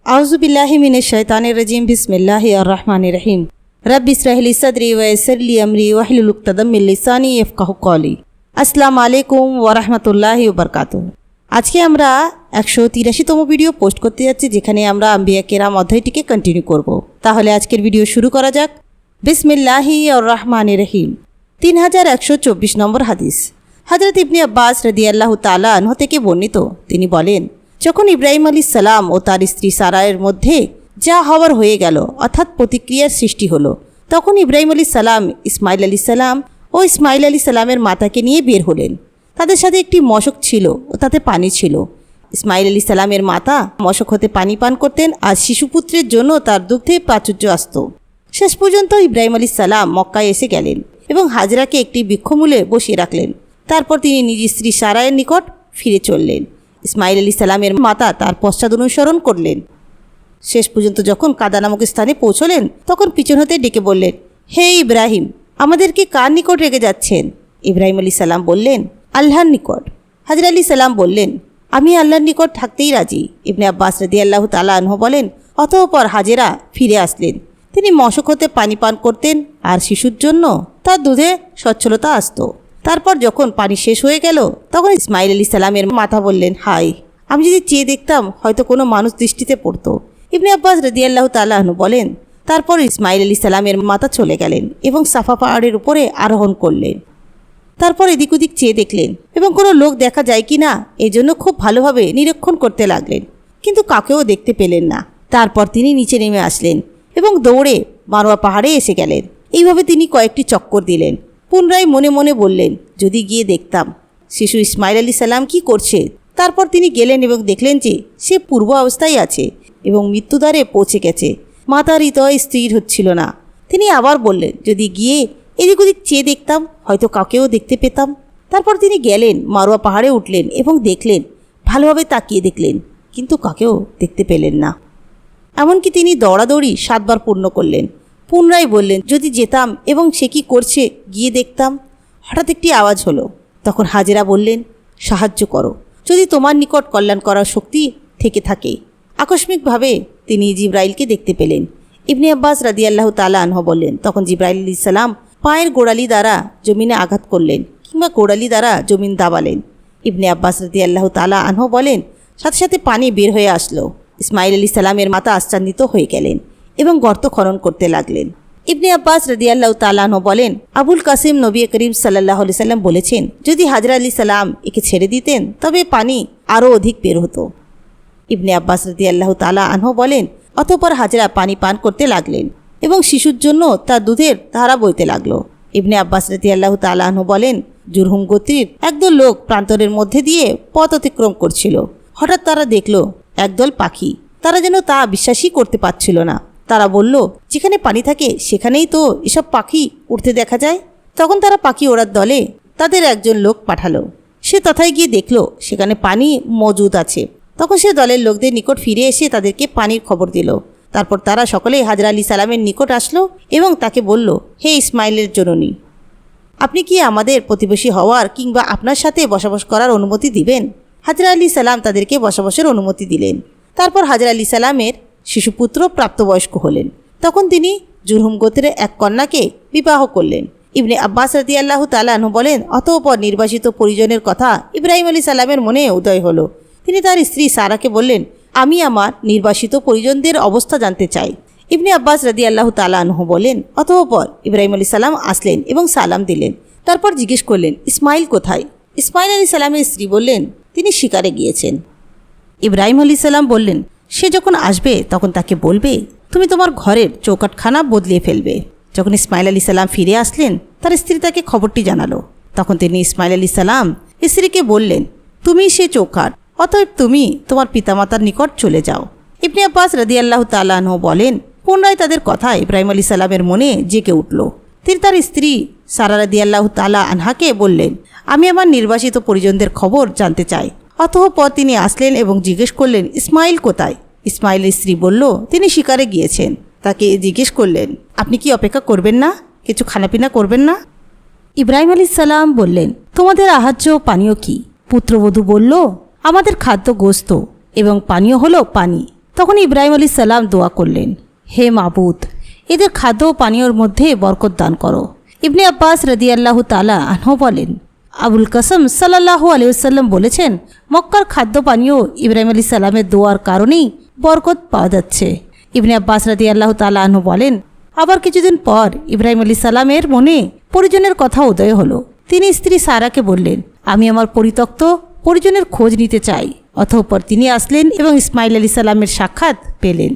আউযুবিল্লাহি মিনাশ শাইতানির রাজিম বিসমিল্লাহির রহমানির রহিম রব্বি ইশরাহ লি সাদরি ওয়া ইয়াসসির লি আমরি ওয়াহলুল উকতাদাম মিন লিসানি ইয়াফকাহু কওলি। আসসালামু আলাইকুম ওয়া রাহমাতুল্লাহি ওয়া বারাকাতুহু। আজকে আমরা 183তম ভিডিও পোস্ট করতে যাচ্ছি, যেখানে আমরা আম্বিয়া কেরাম অধ্যায়টিকে কন্টিনিউ করব। তাহলে আজকের ভিডিও শুরু করা যাক। বিসমিল্লাহির রহমানির রহিম। 3124 নম্বর হাদিস। হযরত ইবনে আব্বাস রাদিয়াল্লাহু তাআলা আনহু থেকে বর্ণিত, তিনি বলেন, যখন ইব্রাহিম আলাইহিস সালাম ও তার স্ত্রী সারায়ের মধ্যে যা হওয়ার হয়ে গেল, অর্থাৎ প্রতিক্রিয়ার সৃষ্টি হলো, তখন ইব্রাহিম আলাইহিস সালাম ইসমাইল আলাইহিস সালাম ও ইসমাইল আলাইহিস সালামের মাতাকে নিয়ে বের হলেন। তাদের সাথে একটি মশক ছিল ও তাতে পানি ছিল। ইসমাইল আলাইহিস সালামের মাতা মশক হতে পানি পান করতেন, আর শিশুপুত্রের জন্য তার দুগ্ধে প্রাচুর্য আসত। শেষ পর্যন্ত ইব্রাহিম আলাইহিস সালাম মক্কায় এসে গেলেন এবং হাজরাকে একটি বৃক্ষমূলে বসিয়ে রাখলেন। তারপর তিনি নিজ স্ত্রী সারায়ের নিকট ফিরে চললেন। ইসমাইল আলাইহিস সালামের মাতা তার পশ্চাৎ অনুসরণ করলেন। শেষ পর্যন্ত যখন কাদা নামক স্থানে পৌঁছলেন, তখন পিছন হতে ডেকে বললেন, হে ইব্রাহিম, আমাদেরকে কার নিকট রেখে যাচ্ছেন? ইব্রাহিম আলাইহিস সালাম বললেন, আল্লাহর নিকট। হাজরা আলাইহিস সালাম বললেন, আমি আল্লাহর নিকট থাকতেই রাজি। ইবনে আব্বাস রাদিয়াল্লাহু তাআলা আনহু বলেন, অতঃপর হাজেরা ফিরে আসলেন। তিনি মশক হতে পানি পান করতেন, আর শিশুর জন্য তার দুধে সচ্ছলতা আসত। তারপর যখন পানি শেষ হয়ে গেল, তখন ইসমাইল আলাইহিস সালামের মাতা বললেন, হাই, আমি যদি চেয়ে দেখতাম হয়তো কোনো মানুষ দৃষ্টিতে পড়তো। ইবনে আব্বাস রাদিয়াল্লাহু তাআলা আনহু বলেন, তারপর ইসমাইল আলাইহিস সালামের মাতা চলে গেলেন এবং সাফা পাহাড়ের উপরে আরোহণ করলেন। তারপর এদিক ওদিক চেয়ে দেখলেন এবং কোনো লোক দেখা যায় কি না এজন্য খুব ভালোভাবে নিরীক্ষণ করতে লাগলেন, কিন্তু কাকেও দেখতে পেলেন না। তারপর তিনি নিচে নেমে আসলেন এবং দৌড়ে মারওয়া পাহাড়ে এসে গেলেন। এইভাবে তিনি কয়েকটি চক্কর দিলেন। পুনরায় মনে মনে বললেন, যদি গিয়ে দেখতাম শিশু ইসমাইল আলাইহিস সালাম কি করছে। তারপর তিনি গেলেন এবং দেখলেন যে সে পূর্ব অবস্থায় আছে এবং মৃত্যুদ্বারে পৌঁছে গেছে। মাতার হৃদয় স্থির হচ্ছিল না। তিনি আবার বললেন, যদি গিয়ে এদিক ওদিক চেয়ে দেখতাম হয়তো কাকেও দেখতে পেতাম। তারপর তিনি গেলেন, মারওয়া পাহাড়ে উঠলেন এবং দেখলেন, ভালোভাবে তাকিয়ে দেখলেন, কিন্তু কাকেও দেখতে পেলেন না। এমনকি তিনি দৌড়াদৌড়ি 7 বার পূর্ণ করলেন। পুনরায় বললেন, যদি যেতাম এবং সে কি করছে গিয়ে দেখতাম। হঠাৎ একটি আওয়াজ হলো। তখন হাজেরা বললেন, সাহায্য করো, যদি তোমার নিকট কল্যাণ করার শক্তি থেকে থাকে। আকস্মিকভাবে তিনি জিবরাইলকে দেখতে পেলেন। ইবনে আব্বাস রাদিয়াল্লাহু তাআলা আনহু বললেন, তখন জিবরাইল আলাইহিস সালাম পায়ের গোড়ালি দ্বারা জমিনে আঘাত করলেন কিংবা গোড়ালি দ্বারা জমিন দাবালেন। ইবনে আব্বাস রাদিয়াল্লাহু তাআলা আনহু বলেন, সাথে সাথে পানি বের হয়ে আসলো। ইসমাইল আলাইহিস সালামের মাতা আশ্চর্যিত হয়ে গেলেন এবং গর্ত খনন করতে লাগলেন। ইবনে আব্বাস রাদিয়াল্লাহু তাআলা আনহু বলেন, আবুল কাসিম নবী করিম সাল্লাল্লাহু আলাইহি সাল্লাম বলেছেন, যদি হাজরা আলাইহিস সালাম একে ছেড়ে দিতেন তবে পানি আরও অধিক বের হতো। ইবনে আব্বাস রাদিয়াল্লাহু তাআলা আনহু বলেন, অতঃপর হাজরা পানি পান করতে লাগলেন এবং শিশুর জন্য তার দুধের ধারা বইতে লাগলো। ইবনে আব্বাস রাদিয়াল্লাহু তাআলা আনহু বলেন, জুরহুম গোত্রের একদল লোক প্রান্তরের মধ্যে দিয়ে পথ অতিক্রম করছিল। হঠাৎ তারা দেখল একদল পাখি। তারা যেন তা বিশ্বাসই করতে পারছিল না। তারা বলল, যেখানে পানি থাকে সেখানেই তো এসব পাখি উঠতে দেখা যায়। তখন তারা পাখি ওড়ার দলে তাদের একজন লোক পাঠালো। সে তথায় গিয়ে দেখল সেখানে পানি মজুদ আছে। তখন সে দলের লোকদের নিকট ফিরে এসে তাদেরকে পানির খবর দিল। তারপর তারা সকলেই হাজরা আলাইহিস সালামের নিকট আসলো এবং তাকে বলল, হে ইসমাইলের জননী, আপনি কি আমাদের প্রতিবেশী হওয়ার কিংবা আপনার সাথে বসবাস করার অনুমতি দিবেন? হাজরা আলাইহিস সালাম তাদেরকে বসবাসের অনুমতি দিলেন। তারপর হাজরা আলাইহিস সালামের শিশুপুত্র প্রাপ্তবয়স্ক হলেন। তখন তিনি জুরহুম গোত্রের এক কন্যাকে বিবাহ করলেন। ইবনে আব্বাস রাদিয়াল্লাহু তাআলা আনহু বলেন, অতঃপর নির্বাসিত পরিজনের কথা ইব্রাহিম আলাইহিস সালামের মনে উদয় হলো। তিনি তার স্ত্রী সারাকে বললেন, আমি আমার নির্বাসিত পরিজনদের অবস্থা জানতে চাই। ইবনে আব্বাস রাদিয়াল্লাহু তাআলা আনহু বলেন, অতঃপর ইব্রাহিম আলাইহিস সালাম আসলেন এবং সালাম দিলেন। তারপর জিজ্ঞেস করলেন, ইসমাইল কোথায়? ইসমাইল আলাইহিস সালামের স্ত্রী বললেন, তিনি শিকারে গিয়েছেন। ইব্রাহিম আলাইহিস সালাম বললেন, সে যখন আসবে তখন তাকে বলবে, তুমি তোমার ঘরের চৌকাঠখানা বদলিয়ে ফেলবে। যখন ইসমাইল আলাইহিস সালাম ফিরে আসলেন, তার স্ত্রী তাকে খবরটি জানালো। তখন তিনি ইসমাইল আলাইহিস সালাম স্ত্রীকে বললেন, তুমি সে চৌকাঠ, অতএব তুমি তোমার পিতামাতার নিকট চলে যাও। ইবনে আব্বাস রাদিয়াল্লাহু তাআলা আনহু বলেন, পুনরায় তাদের কথা ইব্রাহিম আলাইহিস সালামের মনে জেগে উঠল। তিনি তার স্ত্রী সারা রাদিয়াল্লাহু তাআলা আনহাকে বললেন, আমি আমার নির্বাসিত পরিজনদের খবর জানতে চাই। অতঃপর তিনি আসলেন এবং জিজ্ঞেস করলেন, ইসমাইল কোথায়? ইসমাইলের স্ত্রী বলল, তিনি শিকারে গিয়েছেন। তাকে জিজ্ঞেস করলেন, আপনি কি অপেক্ষা করবেন না? কিছু খানাপিনা করবেন না? ইব্রাহিম আলাইহিস সালাম বললেন, তোমাদের আহার্য পানীয় কি? পুত্রবধূ বলল, আমাদের খাদ্য গোস্ত এবং পানীয় হলো পানি। তখন ইব্রাহিম আলাইহিস সালাম দোয়া করলেন, হে মাবুদ, এদের খাদ্য ও পানীয়র মধ্যে বরকত দান করো। ইবনে আব্বাস রাদিয়াল্লাহু তাআলা আনহু বলেন, আবুল কাসম সাল্লাল্লাহু আলাইহি ওয়াসাল্লাম বলেছেন, মক্কার খাদ্য পানীয় ইব্রাহিম আলাইহিস সালামের দোয়ার কারণেই বরকত পাওয়া যাচ্ছে। ইবনে আব্বাস রাদিয়াল্লাহু তাআলা আনহু বলেন, আবার কিছুদিন পর ইব্রাহিম আলাইহিস সালামের মনে পরিজনের কথা উদয় হলো। তিনি স্ত্রী সারাকে বললেন, আমি আমার পরিত্যক্ত পরিজনের খোঁজ নিতে চাই। অতঃপর তিনি আসলেন এবং ইসমাইল আলাইহিস সালামের সাক্ষাৎ পেলেন।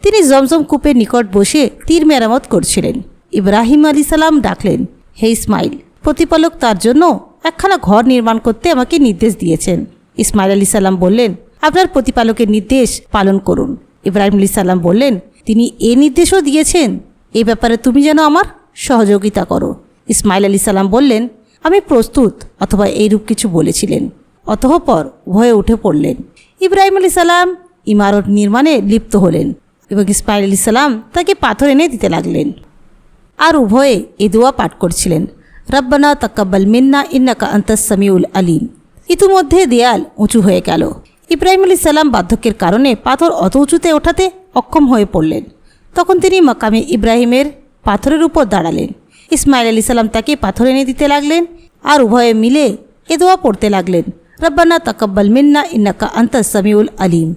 তিনি জমজম কূপের নিকট বসে তীর মেরামত করছিলেন। ইব্রাহিম আলাইহিস সালাম ডাকলেন, হে ইসমাইল, প্রতিপালক তার জন্য একখানা ঘর নির্মাণ করতে আমাকে নির্দেশ দিয়েছেন। ইসমাইল আলাইহিস সালাম বললেন, আপনার প্রতিপালকের নির্দেশ পালন করুন। ইব্রাহিম আলাইহিস সালাম বললেন, তিনি এ নির্দেশও দিয়েছেন, এ ব্যাপারে তুমি যেন আমার সহযোগিতা করো। ইসমাইল আলাইহিস সালাম বললেন, আমি প্রস্তুত, অথবা এইরূপ কিছু বলেছিলেন। অতঃপর ভয়ে উঠে পড়লেন। ইব্রাহিম আলাইহিস সালাম ইমারত নির্মাণে লিপ্ত হলেন এবং ইসমাইল আলাইহিস সালাম তাকে পাথর এনে দিতে লাগলেন। আর উভয়ে এ দোয়া পাঠ করছিলেন, রব্বানা তাকাব্বাল মিন্না ইন্নাকা আনতাস সামিউল আলিম। ইতিমধ্যে দেয়াল উঁচু হয়ে গেল। ইব্রাহিম আলাইহিস সালাম বার্ধক্যের কারণে পাথর অত উঁচুতে ওঠাতে অক্ষম হয়ে পড়লেন। তখন তিনি মাকামে ইব্রাহিমের পাথরের উপর দাঁড়ালেন। ইসমাইল আলাইহিস সালাম তাকে পাথর এনে দিতে লাগলেন আর উভয়ে মিলে এ দোয়া পড়তে লাগলেন, রব্বানা তাকাব্বাল মিন্না ইন্নাকা আনতাস সামিউল আলিম।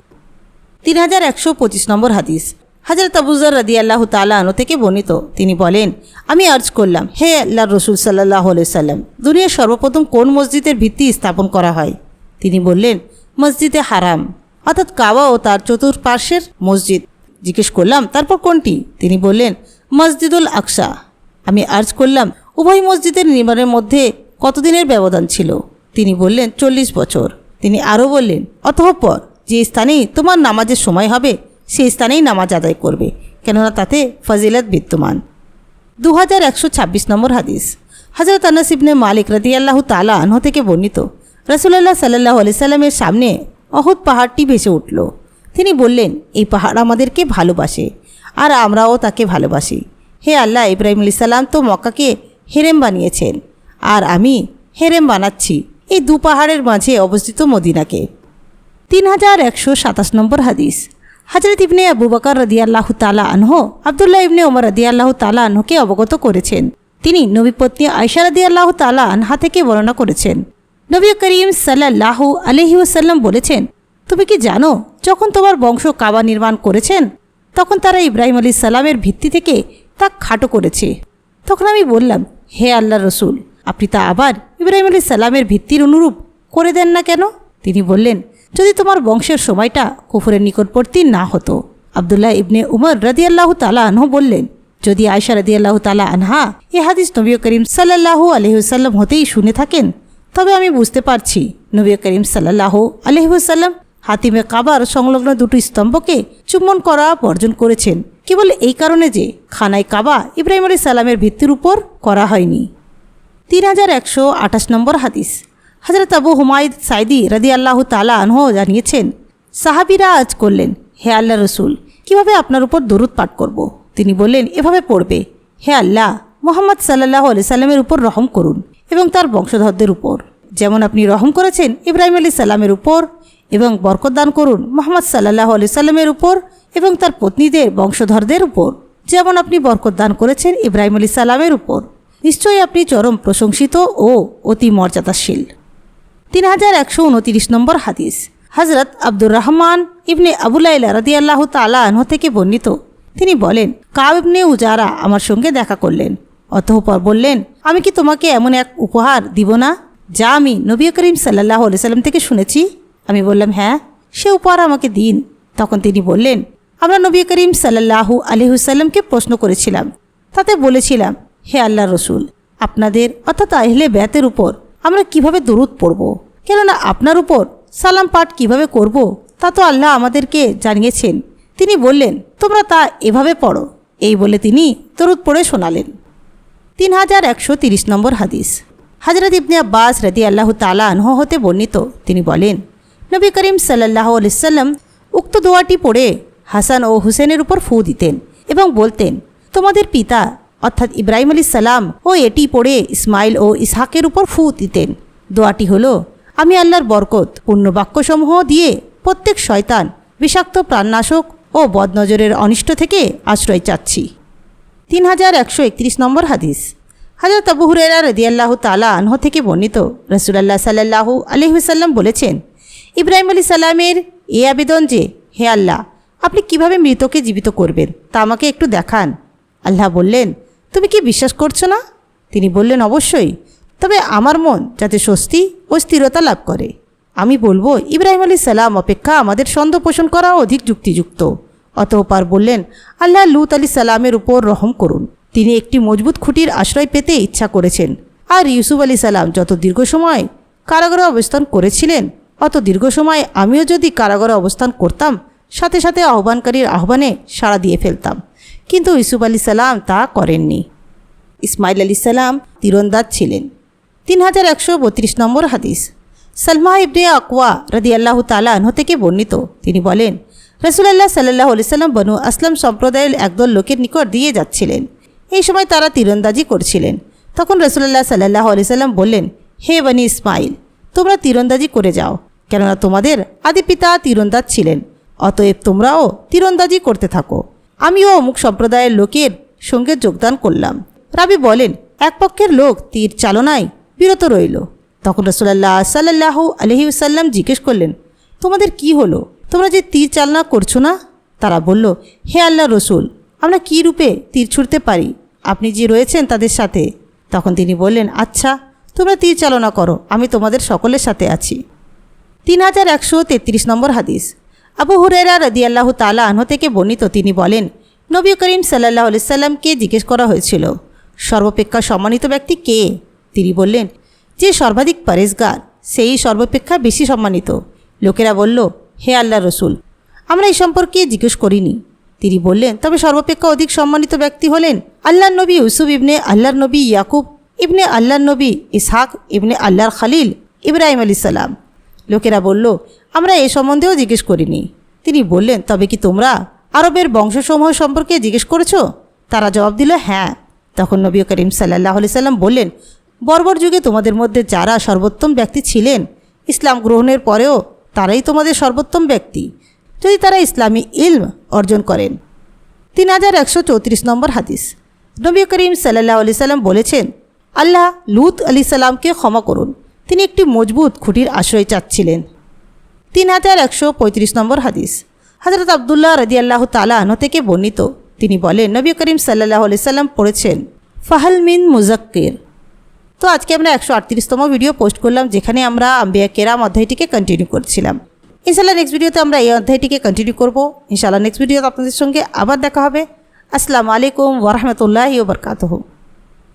3125 নম্বর হাদিস। হযরত আবু যর রাদিয়াল্লাহু তাআলা আনহু থেকে বর্ণিত, তিনি বলেন, আমি আরজ করলাম, হে আল্লাহর রাসূল সাল্লাল্লাহু আলাইহি সাল্লাম, দুনিয়ার সর্বপ্রথম কোন মসজিদের ভিত্তি স্থাপন করা হয়? তিনি বললেন, মসজিদে হারাম, অর্থাৎ কাবা ও তার চতুর্পার্শ্বের মসজিদ। জিজ্ঞেস করলাম, তারপর কোনটি? তিনি বললেন, মসজিদুল আকসা। আমি আরজ করলাম, উভয় মসজিদের নির্মাণের মধ্যে কতদিনের ব্যবধান ছিল? তিনি বললেন, 40 বছর। তিনি আরও বললেন, অতঃপর যে স্থানেই তোমার নামাজের সময় হবে সেই স্থানেই নামাজ আদায় করবে, কেননা তাতে ফজিলত বিদ্যমান। 2126 নম্বর হাদিস। হযরত আনাস ইবনে মালিক রাদিয়াল্লাহু তাআলা আনহু থেকে বর্ণিত, রাসূলুল্লাহ সাল্লাল্লাহু আলাইহি সাল্লামের সামনে অহুদ পাহাড়টি ভেসে উঠল। তিনি বললেন, এই পাহাড় আমাদেরকে ভালোবাসে আর আমরাও তাকে ভালোবাসি। হে আল্লাহ, ইব্রাহিম আলাইহিস সালাম তো মক্কাকে হেরেম বানিয়েছেন আর আমি হেরেম বানাচ্ছি এই দু পাহাড়ের মাঝে অবস্থিত মদিনাকে। 3127 নম্বর হাদিস। হযরত ইবনে আবু বকর রাদিয়াল্লাহু তাআলা আনহু আব্দুল্লাহ ইবনে ওমর রাদিয়াল্লাহু তাআলা আনহুকে অবগত করেছেন। তিনি নবী পত্নী আয়েশা রাদিয়াল্লাহু তাআলা আনহা থেকে বর্ণনা করেছেন, নবী করিম সাল্লাল্লাহু আলাইহি ওয়াসাল্লাম বলেছেন, তুমি কি জানো, যখন তোমার বংশ কাবা নির্মাণ করেছেন তখন তারা ইব্রাহিম আলাইহিস সালামের ভিত্তি থেকে তা খাটো করেছে। তখন আমি বললাম, হে আল্লাহর রাসূল, আপনি তা আবার ইব্রাহিম আলাইহিস সালামের ভিত্তির অনুরূপ করে দেন না কেন? তিনি বললেন, যদি তোমার বংশের সময়টা কুফরের নিকটবর্তী না হতো। আব্দুল্লাহ ইবনে উমর রাদিয়াল্লাহু তাআলা আনহু বললেন, যদি আয়েশা রাদিয়াল্লাহু তাআলা আনহা এই হাদিস নবী করিম সাল্লাল্লাহু আলাইহি ওয়াসাল্লাম হতেই শুনে থাকেন, তবে আমি বুঝতে পারছি নবী করিম সাল্লাল্লাহু আলাইহি ওয়াসাল্লাম হাতিমে কাবার সংলগ্ন দুটি স্তম্ভকে চুম্বন করা বর্জন করেছেন, কেবল এই কারণে যে খানায় কাবা ইব্রাহিম আলাইহিস সালামের ভিত্তির উপর করা হয়নি। 3128 নম্বর হাদিস। হযরত আবু হুমায়দ সাইদি রাদিয়াল্লাহু তাআলা আনহু জানিয়েছেন, সাহাবীরা আজ করলেন, হে আল্লাহর রাসূল, কিভাবে আপনার উপর দরুদ পাঠ করব? তিনি বললেন, এভাবে পড়বে, হে আল্লাহ, মুহাম্মদ সাল্লাল্লাহু আলাইহি সাল্লামের উপর রহম করুন এবং তার বংশধরদের উপর, যেমন আপনি রহম করেছেন ইব্রাহিম আলাইহিস সালামের উপর, এবং বরকত দান করুন মুহাম্মদ সাল্লাল্লাহু আলাইহি সাল্লামের উপর এবং তার পত্নীদের বংশধরদের উপর, যেমন আপনি বরকত দান করেছেন ইব্রাহিম আলাইহিস সালামের উপর। নিশ্চয়ই আপনি চরম প্রশংসিত ও অতি মর্যাদাশীল। 3129 নম্বর হাদিস। হযরত আব্দুর রহমান ইবনে আবু লাইলা রাদিয়াল্লাহু তাআলা আনহু থেকে বর্ণিত, তিনি বলেন, কাব ইবনে উজারা আমার সঙ্গে দেখা করলেন। অতঃপর বললেন, আমি কি তোমাকে এমন এক উপহার দিব না যা আমি নবী করিম সাল্লাল্লাহু আলাইহি সাল্লাম থেকে শুনেছি? আমি বললাম, হ্যাঁ, সে উপহার আমাকে দিন। তখন তিনি বললেন, আমরা নবী করিম সাল্লাল্লাহু আলাইহি ওয়াসাল্লামকে প্রশ্ন করেছিলাম, তাতে বলেছিলাম, হে আল্লাহর রাসূল, আপনাদের অর্থাৎ আহলে বেতের উপর আমরা কিভাবে দরুদ পড়ব? কেননা আপনার উপর সালাম পাঠ কিভাবে করব তা তো আল্লাহ আমাদেরকে জানিয়েছেন। তিনি বললেন, তোমরা তা এভাবে পড়ো। এই বলে তিনি দরুদ পড়ে শোনালেন। 3130 নম্বর হাদিস। হযরত ইবনে আব্বাস রাদিয়াল্লাহু তাআলা আনহু হতে বর্ণিত, তিনি বলেন, নবী করিম সাল্লাল্লাহু আলাইহি সাল্লাম উক্ত দোয়াটি পড়ে হাসান ও হুসেনের উপর ফু দিতেন এবং বলতেন, তোমাদের পিতা অর্থাৎ ইব্রাহিম আলাইহিস সালাম ও এটি পড়ে ইসমাইল ও ইসহাকের উপর ফু দিতেন। দোয়াটি হলো, আমি আল্লাহর বরকত পূর্ণ বাক্যসমূহ দিয়ে প্রত্যেক শয়তান বিষাক্ত প্রাণনাশক ও বদনজরের অনিষ্ট থেকে আশ্রয় চাচ্ছি। 3131 নম্বর হাদিস। হযরত আবু হুরায়রা রাদিয়াল্লাহু তাআলা আনহু থেকে বর্ণিত, রাসূলুল্লাহ সাল্লাল্লাহু আলাইহি ওয়াসাল্লাম বলেছেন, ইব্রাহিম আলাইহিস সালামের এই আবেদন যে, হে আল্লাহ, আপনি কিভাবে মৃতকে জীবিত করবেন তা আমাকে একটু দেখান। আল্লাহ বললেন, তুমি কি বিশ্বাস করছো না? তিনি বললেন, অবশ্যই, তবে আমার মন যাতে স্বস্তি ও স্থিরতা লাভ করে। আমি বলবো, ইব্রাহিম আলাইহিস সালাম অপেক্ষা আমাদের সন্দেহ পোষণ করা অধিক যুক্তিযুক্ত। অতঃপর বললেন, আল্লাহ লূত আলাইহিস সালামের উপর রহম করুন। তিনি একটি মজবুত খুঁটির আশ্রয় পেতে ইচ্ছা করেছেন। আর ইউসুফ আলাইহিস সালাম যত দীর্ঘ সময় কারাগারে অবস্থান করেছিলেন, অত দীর্ঘ সময় আমিও যদি কারাগারে অবস্থান করতাম, সাথে সাথে আহ্বানকারীর আহ্বানে সাড়া দিয়ে ফেলতাম। কিন্তু ইউসুফ আলাইহিস সালাম তা করেননি। ইসমাইল আলাইহিস সালাম তীরন্দাজ ছিলেন। 3132 নম্বর হাদিস। সালমা ইবনে আকওয়া রাদিয়াল্লাহু তাআলা আনহু থেকে বর্ণিত, তিনি বলেন, রাসূলুল্লাহ সাল্লাল্লাহু আলাইহি সাল্লাম বনু আসলাম সম্প্রদায়ের একদল লোকের নিকট দিয়ে যাচ্ছিলেন। এই সময় তারা তীরন্দাজি করছিলেন। তখন রাসূলুল্লাহ সাল্লাল্লাহু আলাইহি সাল্লাম বললেন, হে বনি ইসমাইল, তোমরা তীরন্দাজি করে যাও, কেননা তোমাদের আদি পিতা তীরন্দাজ ছিলেন। অতএব তোমরাও তীরন্দাজি করতে থাকো। আমিও অমুক সম্প্রদায়ের লোকের সঙ্গে যোগদান করলাম। রাবি বলেন, এক পক্ষের লোক তীর চালনায় বিরত রইল। তখন রাসূলুল্লাহ সাল্লাল্লাহু আলাইহি ওয়াসাল্লাম জিজ্ঞেস করলেন, তোমাদের কি হলো? তোমরা যে তীর চালনা করছো না? তারা বলল, হে আল্লাহ রসুল, আমরা কী রূপে তীর ছুঁড়তে পারি? আপনি যে রয়েছেন তাদের সাথে। তখন তিনি বললেন, আচ্ছা, তোমরা তীর চালনা করো, আমি তোমাদের সকলের সাথে আছি। 3133 নম্বর হাদিস। আবু হুরায়রা রাদিয়াল্লাহু তাআলা আনহু থেকে বর্ণিত, তিনি বলেন, নবী করিম সাল্লাল্লাহু আলাইহি সাল্লামকে জিজ্ঞেস করা হয়েছিল, সর্বাপেক্ষা সম্মানিত ব্যক্তি কে? তিনি বললেন, যে সর্বাধিক পরেজগার, সেই সর্বাপেক্ষা বেশি সম্মানিত। লোকেরা বলল, হে আল্লাহ রসুল, আমরা এই সম্পর্কে জিজ্ঞেস করিনি। তিনি বললেন, তবে সর্বাপেক্ষা অধিক সম্মানিত ব্যক্তি হলেন আল্লাহর নবী ইউসুফ ইবনে আল্লাহর নবী ইয়াকুব ইবনে আল্লাহর নবী ইসহাক ইবনে আল্লাহর খালিল ইব্রাহিম আলাইহিস সালাম। লোকেরা বলল, আমরা এ সম্বন্ধেও জিজ্ঞেস করিনি। তিনি বললেন, তবে কি তোমরা আরবের বংশসমূহ সম্পর্কে জিজ্ঞেস করেছো? তারা জবাব দিল, হ্যাঁ। তখন নবী করিম সাল্লাল্লাহু আলাইহি সাল্লাম বললেন, বর্বর যুগে তোমাদের মধ্যে যারা সর্বোত্তম ব্যক্তি ছিলেন, ইসলাম গ্রহণের পরেও তারাই তোমাদের সর্বোত্তম ব্যক্তি, যদি তারা ইসলামী ইলম অর্জন করেন। 3134 নম্বর হাদিস। নবী করিম সাল্লাল্লাহু আলাইহি সাল্লাম বলেছেন, আল্লাহ লূত আলাইহিস সালামকে ক্ষমা করুন, তিনি একটি মজবুত খুঁটির আশ্রয় চাচ্ছিলেন। 3135 নম্বর হাদিস। হযরত আব্দুল্লাহ রাদিয়াল্লাহু তাআলা আনহু থেকে বর্ণিত, তিনি বলেন, নবী করিম সাল্লাল্লাহু আলাইহি সাল্লাম পড়েছেন, ফাহাল মিন মুজাক্কির। তো আজকে আমরা 138তম ভিডিও পোস্ট করলাম, যেখানে আমরা আম্বিয়া কেরাম অধ্যায়টিকে কন্টিনিউ করছিলাম। ইনশাআল্লাহ নেক্সট ভিডিওতে আমরা এই অধ্যায়টিকে কন্টিনিউ করব। ইনশাআল্লাহ নেক্সট ভিডিওতে আপনাদের সঙ্গে আবার দেখা হবে। আসসালামু আলাইকুম ওয়া রাহমাতুল্লাহি ওয়া বারাকাতুহু।